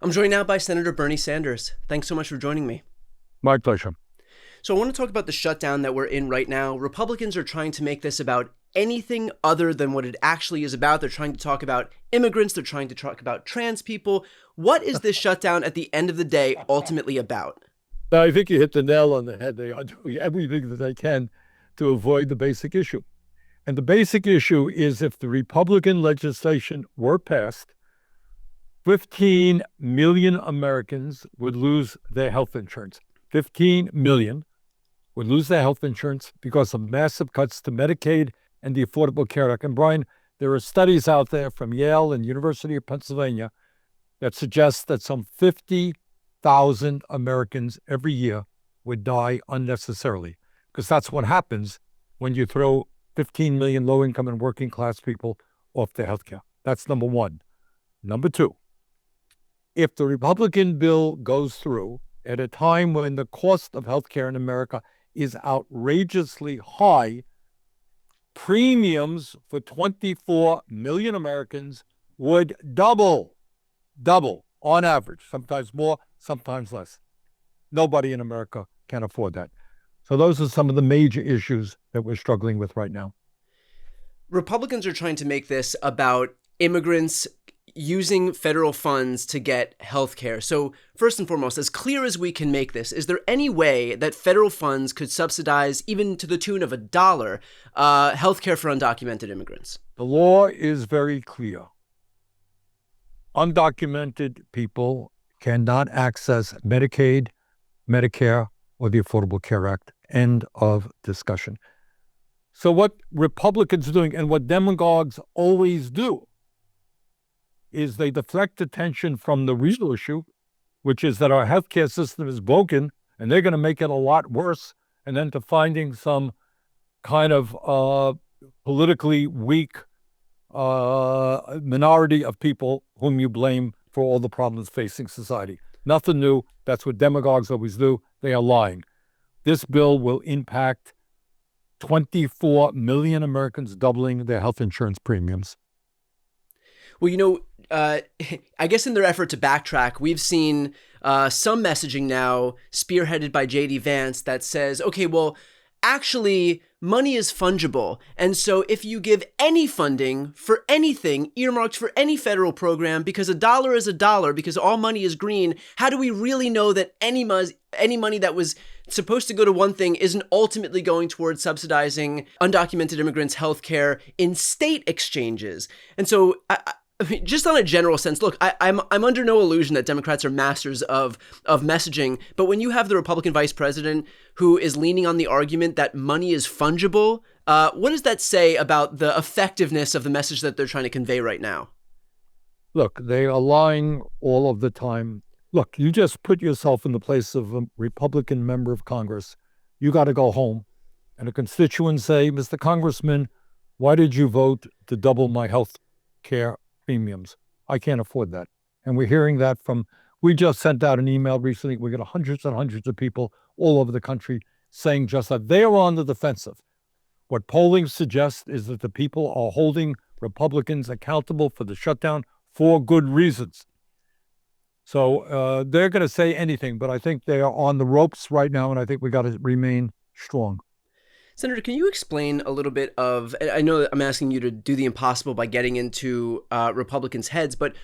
I'm joined now by Senator Bernie Sanders. Thanks so much for joining me. My pleasure. So I want to talk about the shutdown that we're in right now. Republicans are trying to make this about anything other than what it actually is about. They're trying to talk about immigrants. They're trying to talk about trans people. What is this shutdown at the end of the day ultimately about? I think you hit the nail on the head. They are doing everything that they can to avoid the basic issue. And the basic issue is if the Republican legislation were passed, 15 million Americans would lose their health insurance. 15 million would lose their health insurance because of massive cuts to Medicaid and the Affordable Care Act. And Brian, there are studies out there from Yale and University of Pennsylvania that suggest that some 50,000 Americans every year would die unnecessarily, because that's what happens when you throw 15 million low-income and working-class people off their health care. That's number one. Number two, if the Republican bill goes through at a time when the cost of health care in America is outrageously high, premiums for 24 million Americans would double on average, sometimes more, sometimes less. Nobody in America can afford that. So those are some of the major issues that we're struggling with right now. Republicans are trying to make this about immigrants using federal funds to get health care. So first and foremost, as clear as we can make this, is there any way that federal funds could subsidize, even to the tune of $1, health care for undocumented immigrants? The law is very clear. Undocumented people cannot access Medicaid, Medicare, or the Affordable Care Act. End of discussion. So what Republicans are doing, and what demagogues always do, is they deflect attention from the real issue, which is that our healthcare system is broken and they're going to make it a lot worse, and then to finding some kind of politically weak minority of people whom you blame for all the problems facing society. Nothing new. That's what demagogues always do. They are lying. This bill will impact 24 million Americans, doubling their health insurance premiums. Well, I guess in their effort to backtrack, we've seen some messaging now spearheaded by J.D. Vance that says, okay, well, actually, money is fungible. And so if you give any funding for anything earmarked for any federal program, because a dollar is a dollar, because all money is green, how do we really know that any money that was supposed to go to one thing isn't ultimately going towards subsidizing undocumented immigrants' health care in state exchanges? And so I mean, just on a general sense, look, I'm under no illusion that Democrats are masters of messaging, but when you have the Republican vice president who is leaning on the argument that money is fungible, what does that say about the effectiveness of the message that they're trying to convey right now? Look, they are lying all of the time. Look, you just put yourself in the place of a Republican member of Congress. You got to go home, and a constituent say, Mr. Congressman, why did you vote to double my health care premiums? I can't afford that. And we're hearing that we just sent out an email recently. We got hundreds and hundreds of people all over the country saying just that. They are on the defensive. What polling suggests is that the people are holding Republicans accountable for the shutdown for good reasons. So they're going to say anything, but I think they are on the ropes right now, and I think we got to remain strong. Senator, can you explain a little bit of, I know that I'm asking you to do the impossible by getting into Republicans' heads, but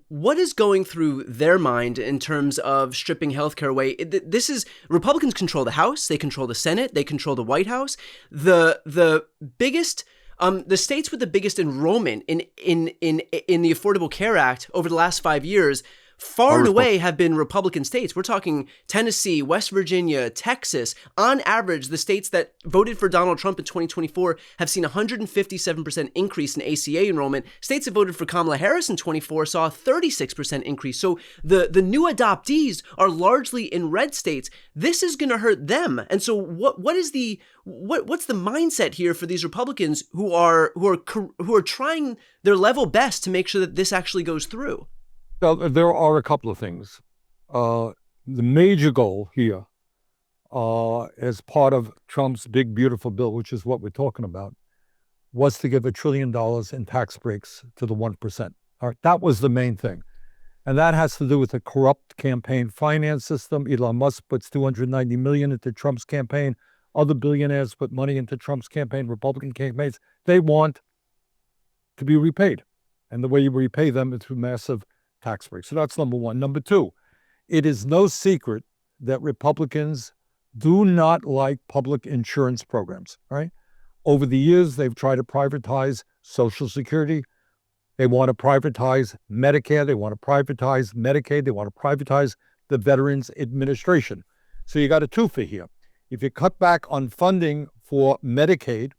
what is going through their mind in terms of stripping healthcare away? Republicans control the House, they control the Senate, they control the White House. The biggest, the states with the biggest enrollment in the Affordable Care Act over the last 5 years far and away have been Republican states. We're talking Tennessee, West Virginia, Texas. On average, the states that voted for Donald Trump in 2024 have seen a 157% increase in ACA enrollment. States that voted for Kamala Harris in 24 saw a 36% increase. So the new adoptees are largely in red states. This is going to hurt them. And so what's the mindset here for these Republicans who are trying their level best to make sure that this actually goes through? Well, there are a couple of things. The major goal here, as part of Trump's big, beautiful bill, which is what we're talking about, was to give $1 trillion in tax breaks to the 1%. All right, that was the main thing. And that has to do with the corrupt campaign finance system. Elon Musk puts $290 million into Trump's campaign. Other billionaires put money into Trump's campaign, Republican campaigns. They want to be repaid. And the way you repay them is through massive tax breaks. So that's number one. Number two, it is no secret that Republicans do not like public insurance programs, right? Over the years, they've tried to privatize Social Security. They want to privatize Medicare. They want to privatize Medicaid. They want to privatize the Veterans Administration. So you got a twofer here. If you cut back on funding for Medicaid,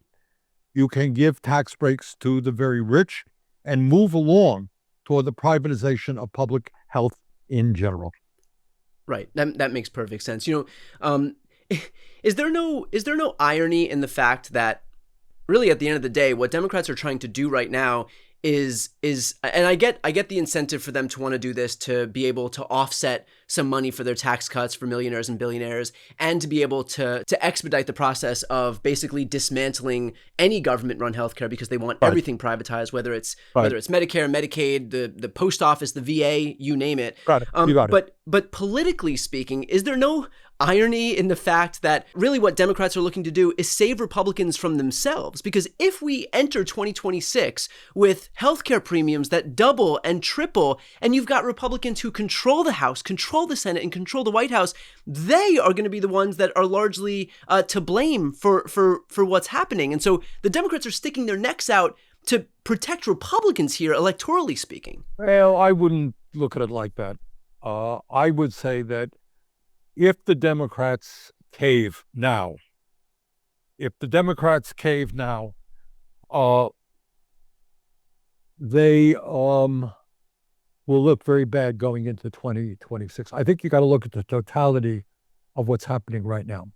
you can give tax breaks to the very rich and move along toward the privatization of public health in general. Right. That makes perfect sense. Is there no irony in the fact that really at the end of the day, what Democrats are trying to do right now is and I get the incentive for them to want to do this, to be able to offset some money for their tax cuts for millionaires and billionaires, and to be able to expedite the process of basically dismantling any government-run healthcare, because they want everything privatized, whether it's Medicare, Medicaid, the post office, the VA, you name it. You got it. But politically speaking, is there no irony in the fact that really what Democrats are looking to do is save Republicans from themselves? Because if we enter 2026 with healthcare premiums that double and triple, and you've got Republicans who control the House, control the Senate, and control the White House, they are going to be the ones that are largely to blame for what's happening. And so the Democrats are sticking their necks out to protect Republicans here, electorally speaking. Well, I wouldn't look at it like that. I would say that if the Democrats cave now, they will look very bad going into 2026. I think you got to look at the totality of what's happening right now.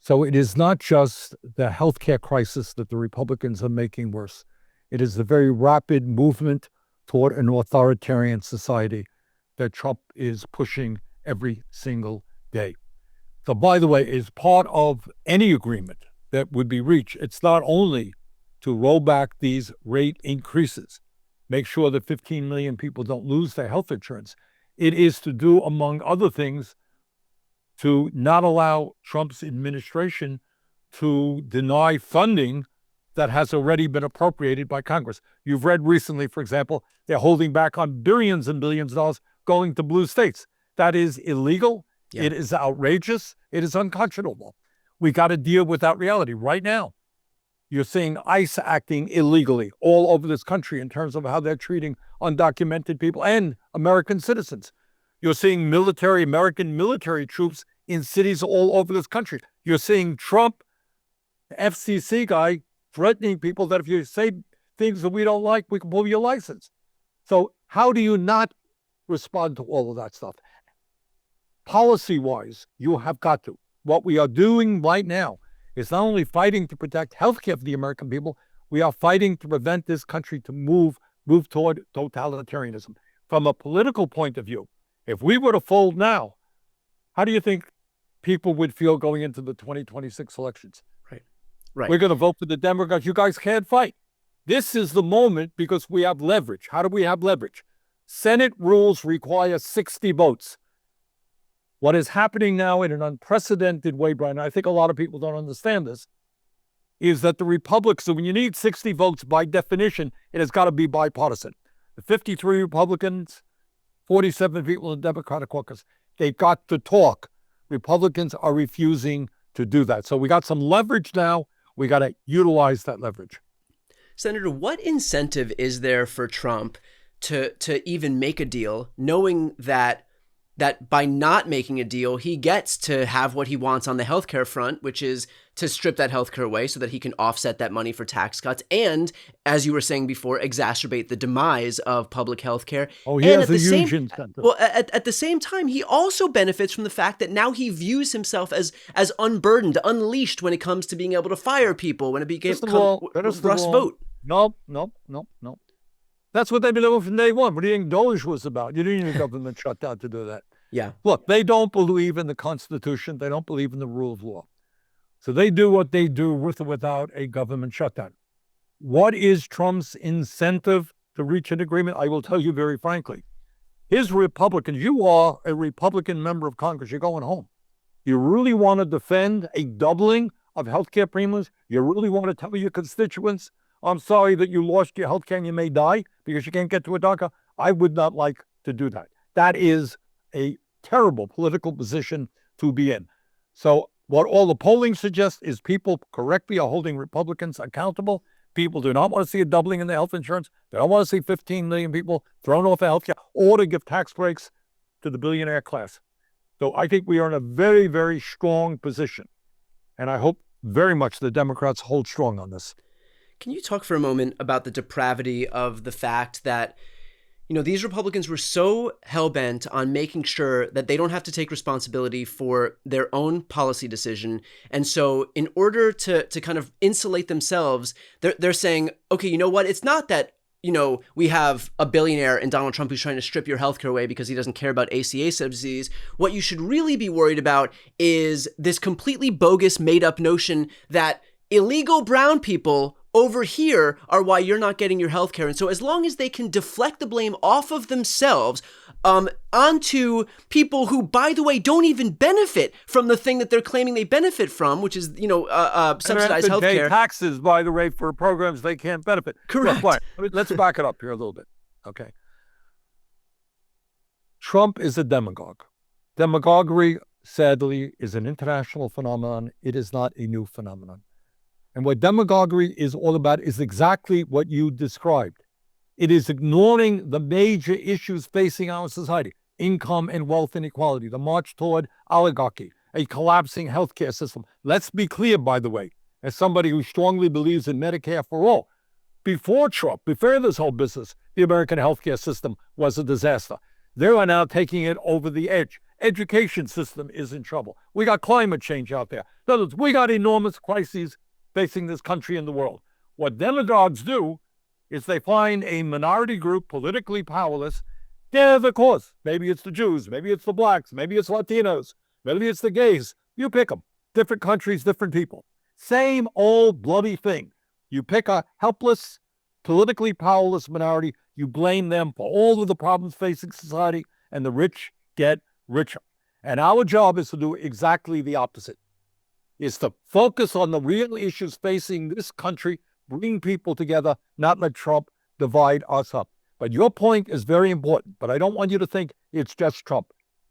So it is not just the healthcare crisis that the Republicans are making worse. It is the very rapid movement toward an authoritarian society that Trump is pushing every single day. So, by the way, is part of any agreement that would be reached, it's not only to roll back these rate increases, make sure that 15 million people don't lose their health insurance. It is to do, among other things, to not allow Trump's administration to deny funding that has already been appropriated by Congress. You've read recently, for example, they're holding back on billions and billions of dollars going to blue states. That is illegal. Yeah. It is outrageous. It is unconscionable. We got to deal with that reality right now. You're seeing ICE acting illegally all over this country in terms of how they're treating undocumented people and American citizens. You're seeing American military troops in cities all over this country. You're seeing Trump, the FCC guy, threatening people that if you say things that we don't like, we can pull your license. So how do you not respond to all of that stuff? Policy-wise, you have got to. What we are doing right now is not only fighting to protect healthcare for the American people, we are fighting to prevent this country to move toward totalitarianism. From a political point of view, if we were to fold now, how do you think people would feel going into the 2026 elections? Right. We're going to vote for the Democrats. You guys can't fight. This is the moment because we have leverage. How do we have leverage? Senate rules require 60 votes. What is happening now in an unprecedented way, Brian, I think a lot of people don't understand this, is that the Republicans, so when you need 60 votes, by definition, it has got to be bipartisan. The 53 Republicans, 47 people in the Democratic caucus, they got to talk. Republicans are refusing to do that. So we got some leverage now. We got to utilize that leverage. Senator, what incentive is there for Trump to even make a deal, knowing that by not making a deal, he gets to have what he wants on the healthcare front, which is to strip that healthcare away so that he can offset that money for tax cuts and, as you were saying before, exacerbate the demise of public healthcare. Oh, he has a huge incentive. Well, at the same time, he also benefits from the fact that now he views himself as unburdened, unleashed when it comes to being able to fire people, when it becomes Rust vote. No. That's what they've been doing from day one. What do you think Doge was about? You didn't need a government shutdown to do that. Yeah. Look, they don't believe in the Constitution. They don't believe in the rule of law. So they do what they do with or without a government shutdown. What is Trump's incentive to reach an agreement? I will tell you very frankly. His Republicans, you are a Republican member of Congress, you're going home. You really want to defend a doubling of healthcare premiums? You really want to tell your constituents, I'm sorry that you lost your healthcare and you may die because you can't get to a doctor? I would not like to do that. That is a terrible political position to be in. So what all the polling suggests is people correctly are holding Republicans accountable. People do not want to see a doubling in the health insurance. They don't want to see 15 million people thrown off of healthcare or to give tax breaks to the billionaire class. So I think we are in a very, very strong position. And I hope very much the Democrats hold strong on this. Can you talk for a moment about the depravity of the fact that, these Republicans were so hell-bent on making sure that they don't have to take responsibility for their own policy decision. And so in order to kind of insulate themselves, they're saying, okay, you know what? It's not that, we have a billionaire in Donald Trump who's trying to strip your healthcare away because he doesn't care about ACA subsidies. What you should really be worried about is this completely bogus, made-up notion that illegal brown people over here are why you're not getting your health care. And so as long as they can deflect the blame off of themselves onto people who, by the way, don't even benefit from the thing that they're claiming they benefit from, which is, subsidized health care. Pay taxes, by the way, for programs they can't benefit. Correct. Let's back it up here a little bit. Okay. Trump is a demagogue. Demagoguery, sadly, is an international phenomenon. It is not a new phenomenon. And what demagoguery is all about is exactly what you described. It is ignoring the major issues facing our society: income and wealth inequality, the march toward oligarchy, a collapsing healthcare system. Let's be clear, by the way, as somebody who strongly believes in Medicare for all, before Trump, before this whole business, the American healthcare system was a disaster. They are now taking it over the edge. Education system is in trouble. We got climate change out there. In other words, we got enormous crises facing this country and the world. What demagogues do is they find a minority group, politically powerless. Yeah, of course. Maybe it's the Jews. Maybe it's the blacks. Maybe it's Latinos. Maybe it's the gays. You pick them. Different countries, different people. Same old bloody thing. You pick a helpless, politically powerless minority. You blame them for all of the problems facing society, and the rich get richer. And our job is to do exactly the opposite. Is to focus on the real issues facing this country, bring people together, not let Trump divide us up. But your point is very important, but I don't want you to think it's just Trump.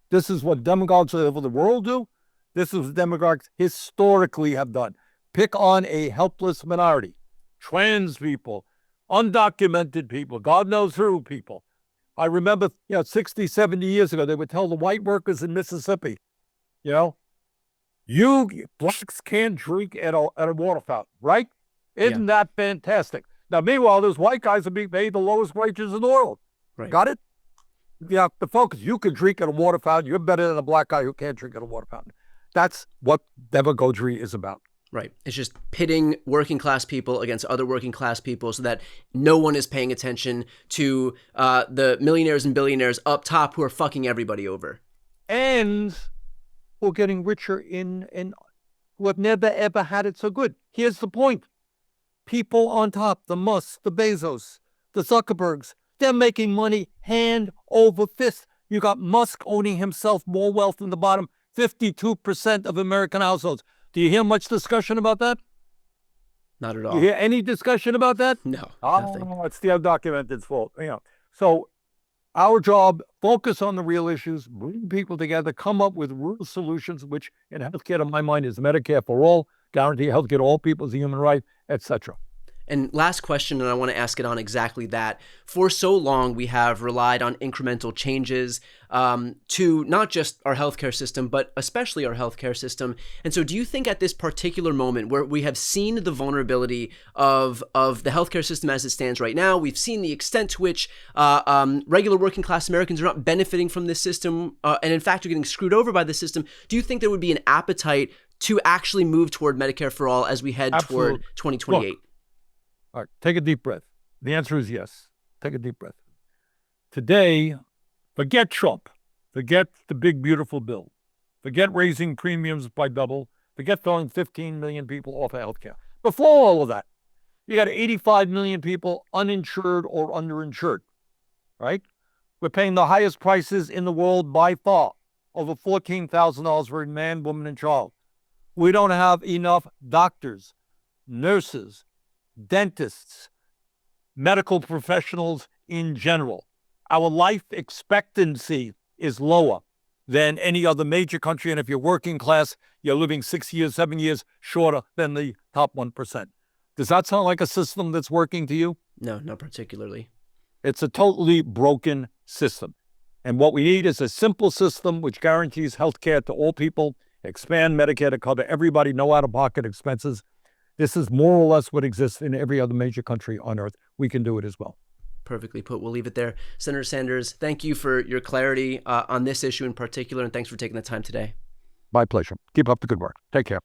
This is what demagogues all over the world do. This is what demagogues historically have done. Pick on a helpless minority, trans people, undocumented people, God knows who people. I remember, 60, 70 years ago, they would tell the white workers in Mississippi, you blacks can't drink at a water fountain, right? Isn't that fantastic? Now, meanwhile, those white guys are being paid the lowest wages in the world. Right. Got it? The focus, you can drink at a water fountain. You're better than a black guy who can't drink at a water fountain. That's what demagoguery is about. Right. It's just pitting working class people against other working class people so that no one is paying attention to the millionaires and billionaires up top who are fucking everybody over. And who are getting richer and who have never, ever had it so good. Here's the point. People on top, the Musks, the Bezos, the Zuckerbergs, they're making money hand over fist. You got Musk owning himself more wealth than the bottom 52% of American households. Do you hear much discussion about that? Not at all. Do you hear any discussion about that? No, nothing. It's the undocumented's fault. So our job, focus on the real issues, bring people together, come up with real solutions, which in healthcare, to my mind, is Medicare for all, guarantee healthcare to all people as a human right, etc. And last question, and I want to ask it on exactly that. For so long, we have relied on incremental changes to not just our healthcare system, but especially our healthcare system. And so do you think at this particular moment where we have seen the vulnerability of the healthcare system as it stands right now, we've seen the extent to which regular working class Americans are not benefiting from this system, and in fact are getting screwed over by the system, do you think there would be an appetite to actually move toward Medicare for all as we head toward 2028? Look, all right, take a deep breath. The answer is yes. Take a deep breath. Today, forget Trump. Forget the big, beautiful bill. Forget raising premiums by double. Forget throwing 15 million people off of health care. Before all of that, you got 85 million people uninsured or underinsured, right? We're paying the highest prices in the world by far, over $14,000 for a man, woman, and child. We don't have enough doctors, nurses, dentists, medical professionals in general. Our life expectancy is lower than any other major country. And if you're working class, you're living 6 years, 7 years shorter than the top 1%. Does that sound like a system that's working to you? No, not particularly. It's a totally broken system. And what we need is a simple system which guarantees health care to all people, expand Medicare to cover everybody, no out-of-pocket expenses. This is more or less what exists in every other major country on earth. We can do it as well. Perfectly put. We'll leave it there. Senator Sanders, thank you for your clarity on this issue in particular, and thanks for taking the time today. My pleasure. Keep up the good work. Take care.